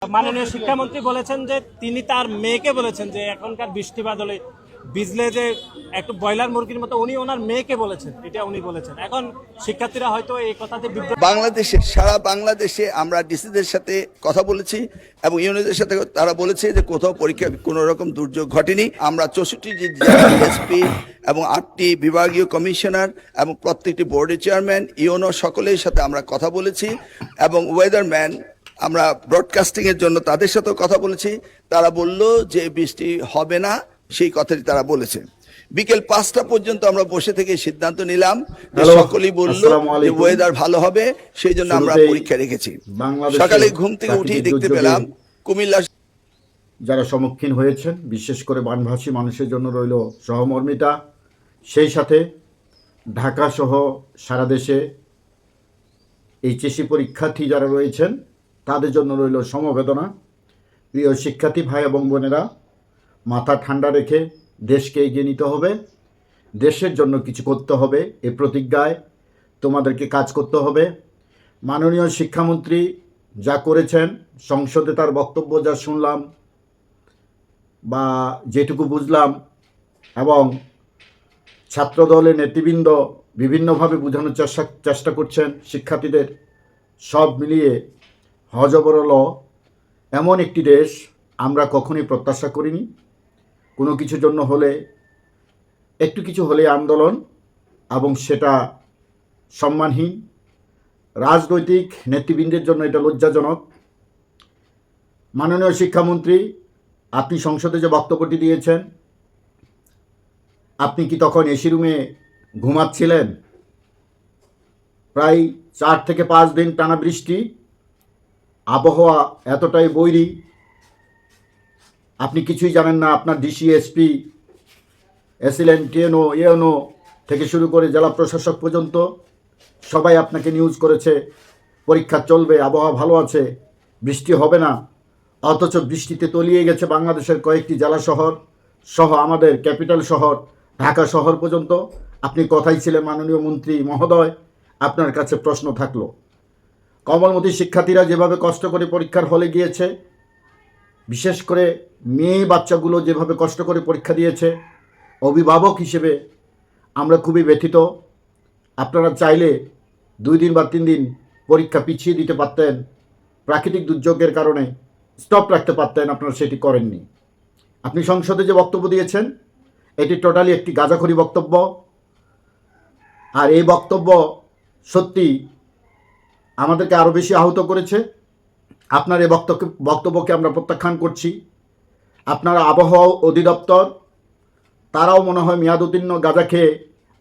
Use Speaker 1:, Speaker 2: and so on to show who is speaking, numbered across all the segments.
Speaker 1: মাননীয় শিক্ষামন্ত্রী বলেছেন যে তিনি তার মেয়েকে বলেছেন যে এখনকার বৃষ্টি বাদলে ভিজলে যে একটু ব্রয়লার মুরগির মতো উনি ওনার মেয়েকে বলেছেন, এটা উনি বলেছেন। এখন শিক্ষার্থীরা হয়তো এই কথাতে
Speaker 2: বাংলাদেশে সারা বাংলাদেশে আমরা ডিসিদের সাথে কথা বলেছি এবং ইউনিটের সাথে তারা বলেছে যে কোথাও পরীক্ষা কোনো রকম দুর্যোগ ঘটেনি। আমরা 64টি জেলা এসপি এবং 8টি বিভাগীয় কমিশনার এবং প্রত্যেকটি বোর্ডের চেয়ারম্যান ইউনো সকলের সাথে আমরা কথা বলেছি এবং ওয়েদারম্যান আমরা ব্রডকাস্টিং এর জন্য তাদের সাথেও কথা বলেছি। তারা বলল যে বৃষ্টি হবে না, সেই কথাটি তারা বলেছে। বিকেল 5টা পর্যন্ত আমরা বসে থেকে সিদ্ধান্ত নিলাম যে সকলেই বলল যে ওয়েদার ভালো হবে, সেই জন্য আমরা পরীক্ষা রেখেছি। সকালে ঘুম থেকে উঠেই দেখতে পেলাম কুমিল্লা
Speaker 3: যারা সম্মুখীন হয়েছেন, বিশেষ করে বানভাসী মানুষের জন্য রইল সহমর্মিতা। সেই সাথে ঢাকা সহ সারা দেশে এইচএসসি পরীক্ষার্থী যারা রয়েছেন তাদের জন্য রইল সমবেদনা। প্রিয় শিক্ষার্থী ভাই এবং বোনেরা, মাথা ঠান্ডা রেখে দেশকে এগিয়ে নিতে হবে, দেশের জন্য কিছু করতে হবে, এই প্রতিজ্ঞায় তোমাদেরকে কাজ করতে হবে। মাননীয় শিক্ষামন্ত্রী যা করেছেন, সংসদে তার বক্তব্য যা শুনলাম বা যেটুকু বুঝলাম, এবং ছাত্রদলের নেতৃবৃন্দ বিভিন্নভাবে বোঝানোর চেষ্টা করছেন শিক্ষার্থীদের, সব মিলিয়ে হজবরল এমন একটি দেশ আমরা কখনোই প্রত্যাশা করিনি। কোনো কিছুর জন্য হলে একটু কিছু হলে আন্দোলন, এবং সেটা সম্মানহীন। রাজনৈতিক নেতৃবৃন্দের জন্য এটা লজ্জাজনক। মাননীয় শিক্ষামন্ত্রী, আপনি সংসদে যে বক্তব্যটি দিয়েছেন, আপনি কি তখন এসি রুমে ঘুমাচ্ছিলেন? প্রায় 4 থেকে 5 দিন টানা বৃষ্টি, আবহাওয়া এতটাই বৈরী, আপনি কিছুই জানেন না। আপনার ডিসি, এসপি, এসিলেন্ট, টিএনও, এএনও থেকে শুরু করে জেলা প্রশাসক পর্যন্ত সবাই আপনাকে নিউজ করেছে পরীক্ষা চলবে, আবহাওয়া ভালো আছে, বৃষ্টি হবে না। অথচ বৃষ্টিতে তলিয়ে গেছে বাংলাদেশের কয়েকটি জেলা শহর সহ আমাদের ক্যাপিটাল শহর ঢাকা শহর পর্যন্ত। আপনি কথাই ছিলেন মাননীয় মন্ত্রী মহোদয়, আপনার কাছে প্রশ্ন থাকলো, কমলমতি শিক্ষার্থীরা যেভাবে কষ্ট করে পরীক্ষার হলে গিয়েছে, বিশেষ করে মেয়ে বাচ্চাগুলো যেভাবে কষ্ট করে পরীক্ষা দিয়েছে, অভিভাবক হিসেবে আমরা খুবই ব্যথিত। আপনারা চাইলে 2 দিন বা 3 দিন পরীক্ষা পিছিয়ে দিতে পারতেন, প্রাকৃতিক দুর্যোগের কারণে স্টপ রাখতে পারতেন, আপনারা সেটি করেননি। আপনি সংসদে যে বক্তব্য দিয়েছেন, এটি টোটালি একটি গাঁজাখড়ি বক্তব্য। আর এই বক্তব্য সত্যি আমাদেরকে আরও বেশি আহত করেছে। আপনার এই বক্তব্যকে আমরা প্রত্যাখ্যান করছি। আপনার আবহাওয়া অধিদপ্তর তারাও মনে হয় মেয়াদ উত্তীর্ণ গাঁজা খেয়ে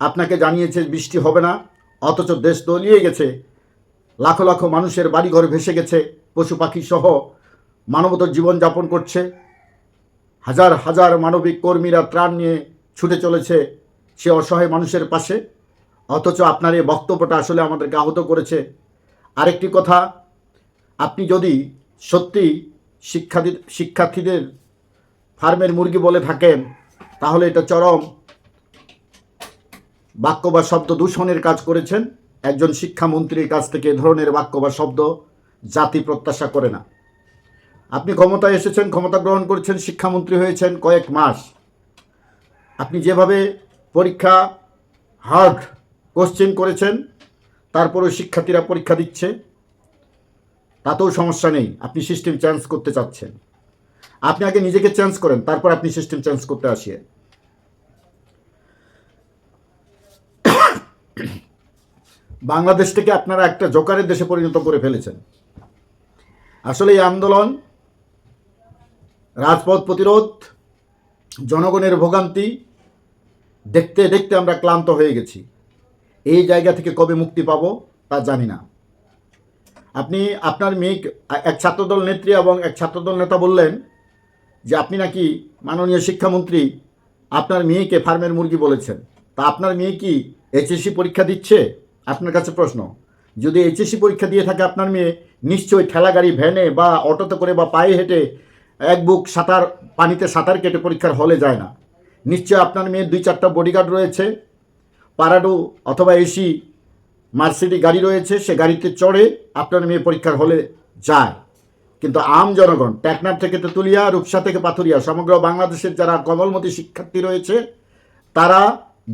Speaker 3: আপনাকে জানিয়েছে বৃষ্টি হবে না, অথচ দেশ তলিয়ে গেছে, লাখো লাখো মানুষের বাড়িঘর ভেসে গেছে, পশু পাখি সহ মানবতার জীবনযাপন করছে। হাজার হাজার মানবিক কর্মীরা ত্রাণ নিয়ে ছুটে চলেছে সে অসহায় মানুষের পাশে, অথচ আপনার এই বক্তব্যটা আসলে আমাদেরকে আহত করেছে। আরেকটি কথা, আপনি যদি সত্যি শিক্ষার্থীদের ফার্মের মুরগি বলে থাকেন, তাহলে এটা চরম বাক্য বা শব্দ দূষণের কাজ করেছেন। একজন শিক্ষামন্ত্রীর কাছ থেকে এ ধরনের বাক্য বা শব্দ জাতি প্রত্যাশা করে না। আপনি ক্ষমতায় এসেছেন, ক্ষমতা গ্রহণ করেছেন, শিক্ষামন্ত্রী হয়েছেন কয়েক মাস। আপনি যেভাবে পরীক্ষা হার্ড কোশ্চেন করেছেন, তারপরেও শিক্ষার্থীরা পরীক্ষা দিচ্ছে, তাতেও সমস্যা নেই। আপনি সিস্টেম চেঞ্জ করতে চাচ্ছেন। আপনি আগে নিজেকে চেঞ্জ করেন, তারপর আপনি সিস্টেম চেঞ্জ করতে আসিয়েন। বাংলাদেশটাকে আপনারা একটা জোকারের দেশে পরিণত করে ফেলেছেন। আসলে এই আন্দোলন, রাজপথ প্রতিরোধ, জনগণের ভোগান্তি দেখতে দেখতে আমরা ক্লান্ত হয়ে গেছি। এই জায়গা থেকে কবে মুক্তি পাবো তা জানি না। আপনি আপনার মেয়ে, এক ছাত্রদল নেত্রী এবং এক ছাত্রদল নেতা বললেন যে আপনি নাকি মাননীয় শিক্ষামন্ত্রী আপনার মেয়েকে ফার্মের মুরগি বলেছেন। তা আপনার মেয়ে কি এইচএসসি পরীক্ষা দিচ্ছে? আপনার কাছে প্রশ্ন, যদি এইচএসসি পরীক্ষা দিয়ে থাকে আপনার মেয়ে, নিশ্চয়ই ঠেলাগাড়ি, ভ্যানে বা অটোতে করে বা পায়ে হেঁটে এক বুক পানিতে সাঁতার কেটে পরীক্ষার হলে যায় না। নিশ্চয় আপনার মেয়ের 2-4টা বডিগার্ড রয়েছে, পারাডো অথবা এসি মার্সিডি গাড়ি রয়েছে, সে গাড়িতে চড়ে আপনার মেয়ে পরীক্ষার হলে যায়। কিন্তু আম জনগণ টেকনাফ থেকে তেঁতুলিয়া, রূপসা থেকে পাথুরিয়া, সমগ্র বাংলাদেশের যারা কমলমতি শিক্ষার্থী রয়েছে, তারা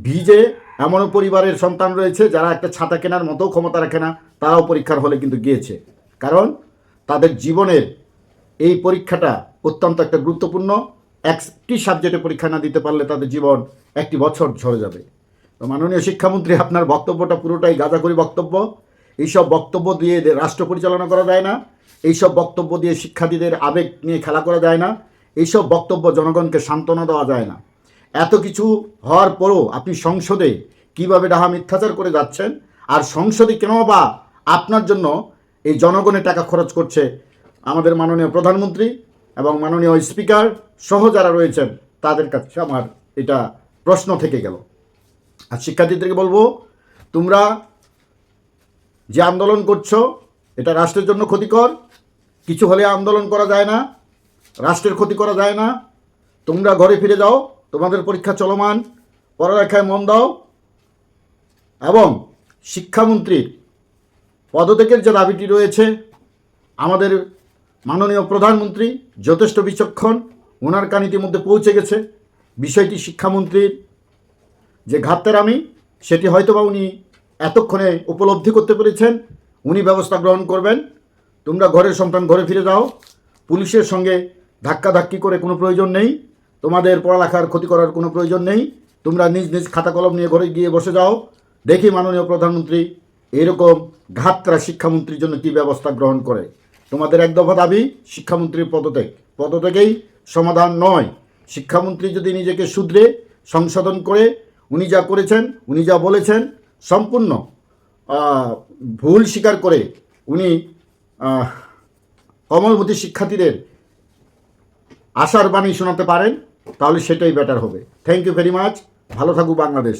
Speaker 3: ভিজে, এমনও পরিবারের সন্তান রয়েছে যারা একটা ছাতা কেনার মতো ক্ষমতা রাখে না, তারাও পরীক্ষার হলে কিন্তু গিয়েছে। কারণ তাদের জীবনের এই পরীক্ষাটা অত্যন্ত একটা গুরুত্বপূর্ণ। একটি সাবজেক্টে পরীক্ষা না দিতে পারলে তাদের জীবন একটি বছর ঝরে যাবে। তো মাননীয় শিক্ষামন্ত্রী, আপনার বক্তব্যটা পুরোটাই গাঁজাখুরি বক্তব্য। এইসব বক্তব্য দিয়ে রাষ্ট্র পরিচালনা করা যায় না, এইসব বক্তব্য দিয়ে শিক্ষার্থীদের আবেগ নিয়ে খেলা করা যায় না, এইসব বক্তব্য জনগণকে সান্ত্বনা দেওয়া যায় না। এত কিছু হওয়ার পরও আপনি সংসদে কিভাবে ডাহা মিথ্যাচার করে যাচ্ছেন, আর সংসদে কেন বা আপনার জন্য এই জনগণের টাকা খরচ করছে আমাদের মাননীয় প্রধানমন্ত্রী এবং মাননীয় স্পিকার সহ যারা রয়েছেন, তাদের কাছে আমার এটা প্রশ্ন থেকে গেল। আর শিক্ষার্থীদেরকে বলবো, তোমরা যে আন্দোলন করছো এটা রাষ্ট্রের জন্য ক্ষতিকর। কিছু হলে আন্দোলন করা যায় না, রাষ্ট্রের ক্ষতি করা যায় না। তোমরা ঘরে ফিরে যাও, তোমাদের পরীক্ষা চলমান, পড়ালেখায় মন দাও। এবং শিক্ষামন্ত্রীর পদত্যাগের যে দাবিটি রয়েছে, আমাদের মাননীয় প্রধানমন্ত্রী যথেষ্ট বিচক্ষণ, ওনার কান ইতিমধ্যে পৌঁছে গেছে। বিষয়টি শিক্ষামন্ত্রীর যে ঘাটতেরামি, সেটি হয়তোবা উনি এতক্ষণে উপলব্ধি করতে পেরেছেন, উনি ব্যবস্থা গ্রহণ করবেন। তোমরা ঘরের সন্তান ঘরে ফিরে যাও, পুলিশের সঙ্গে ধাক্কাধাক্কি করে কোনো প্রয়োজন নেই, তোমাদের পড়ালেখার ক্ষতি করার কোনো প্রয়োজন নেই। তোমরা নিজ নিজ খাতা কলম নিয়ে ঘরে গিয়ে বসে যাও, দেখি মাননীয় প্রধানমন্ত্রী এরকম ঘাতকরা শিক্ষামন্ত্রীর জন্য কী ব্যবস্থা গ্রহণ করে। তোমাদের এক দফা দাবি শিক্ষামন্ত্রীর পদত্যাগেই সমাধান নয়। শিক্ষামন্ত্রী যদি নিজেকে শুধরে সংশোধন করে, উনি যা করেছেন, উনি যা বলেছেন, সম্পূর্ণ ভুল স্বীকার করে উনি কমলমতি শিক্ষার্থীদের আশার বাণী শোনাতে পারেন, তাহলে সেটাই বেটার হবে। Thank you very much. ভালো থাকুক বাংলাদেশ।